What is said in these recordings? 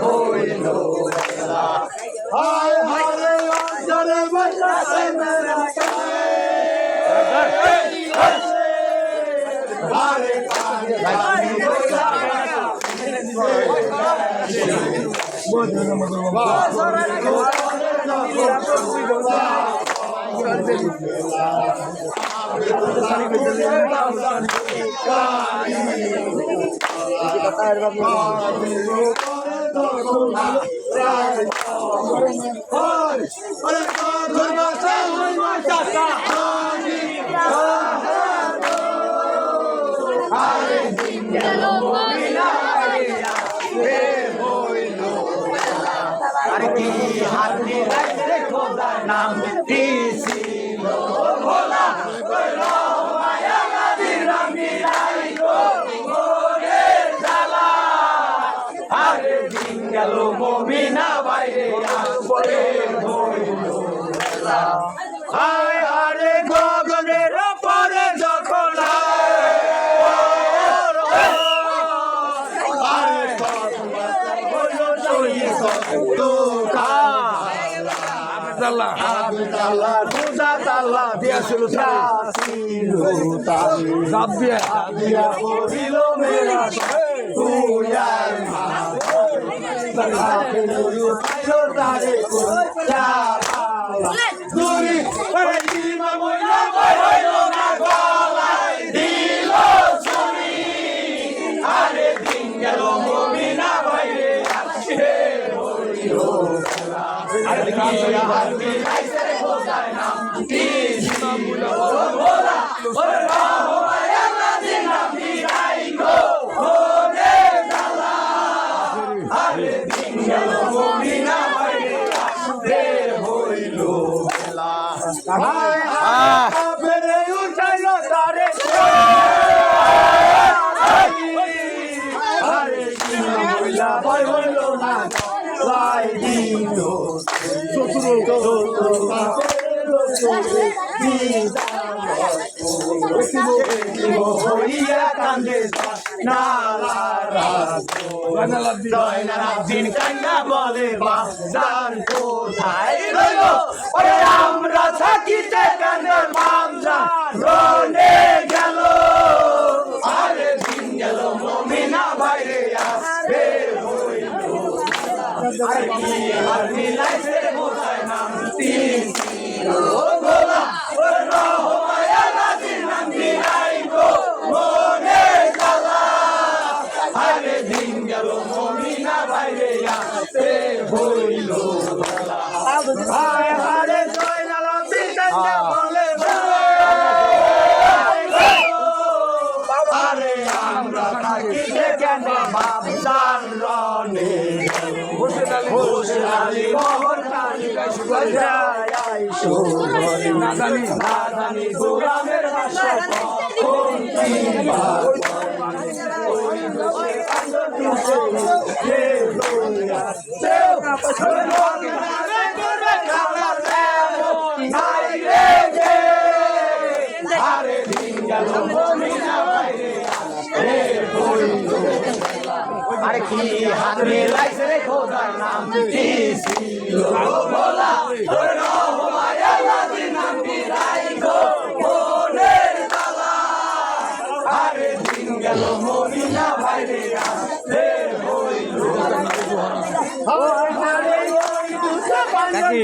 হইল হায় হারে অন্তরে বসাছে মেরা হারে নাম দিছিল ভোলা মায়া নদীর নাম মিলাই গো মোরে জালা আরে দিন গেল মমিনা বাইরে আসবে হইল হায় আরে গগনের পরে যখন আরে দিন গেল মমিনা বাইরে আসে আমরা থাকিতে কানে মামজা রনে গেল আরে দিন গেল মমিনা বাইরে আসবে আর মিলাইছে বোঝায় নাম দিছিল ভোলা মায়া নদীর নাম মিলাই গো মোরে জালা আরে দিন গেল মমিনা বাইরে আসবে হইল হায় হারে জয়নাল দিতে বলে আরে আমরা থাকিতে কেন বাবসার রনে হোসেন আলী মোহন কালী নাদানি গোলামের ভাষা কোন আরে দিন গেল মমিনা বাইরে আরে কি হাত মেলাইছে রে খোদার নাম দিছিল ভোলা মায়া নদীর নাম মিলাই গো মোরে জালা আরে দিন গেল মমিনা বাইরে আসবে হইল আরে ওই দুসা বান্ধি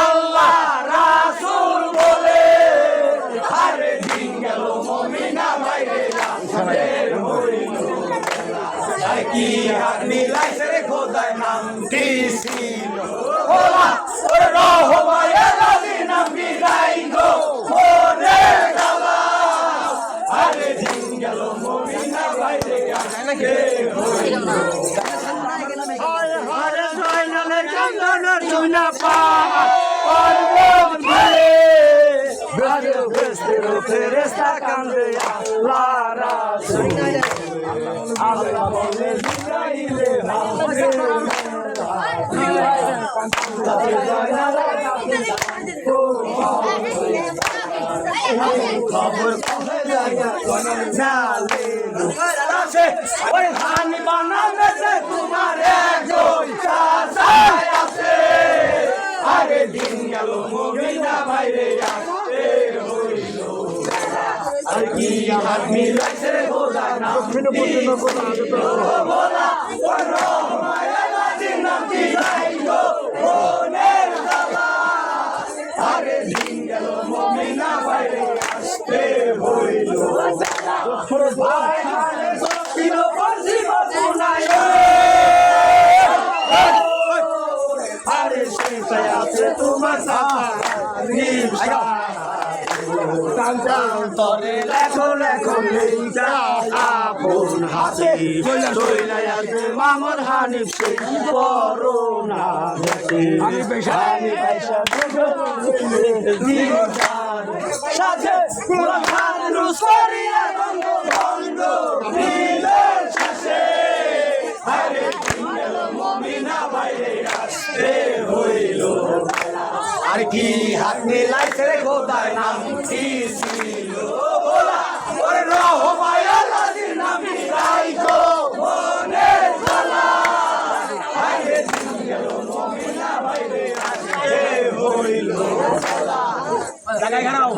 আল্লাহ রাসূল বলে আরে দিন গেল মমিনা বাইরে কি হাত মিলাইছে রে খোদার নাম দিছিল ভোলা মায়া নদীর নাম মিলাই গো মোরে জালা আরে দিন গেল মমিনা বাইরে আসবে হইল হায় হারে জয়নালে চন্দনের কিছুই না পায় পর্বত ভারে বেজে বেস্তে ফেরেশতা কান্দে আল্লাহ রাসূল আল্লাহ বলে জিব্রাইলে খবর পৌঁছে যায় নালে আছে ওই হানি বানাবে তোমার একজন চাচাই আছে আগে দিন গেল মুমিনা ভাইরে আসতে হইল আর কি হাত মিলাইছে রে খোদা নাম বলা বলো মায়া দিন নাম দিলাইলো মনের জ্বালা আগে দিন গেল মুমিনা ভাইরে আসতে হইল ভাই হালে সকিল পড়ছি বসুনায় আরে শেষে আছে তোমার সাথে তরে লেখো লেখো লেখা আপন হাতে চইলাই আসবে মামর হানিফ সেই করোনা আমি পয়সা সাথে কোরআন রুসরিয়া বন্ধ বন্ধ দিলের শেষে আরে দিল মুমিনা বাইরে আসতে হইল আর কি হাত মিলাইছে রে খোদার নাম কি ছিল বলা ওরে রহমায় আল্লাহর নাম রাইখো মনের জ্বালা আরে দিল মুমিনা বাইরে আসতে হইল জায়গা খারাপ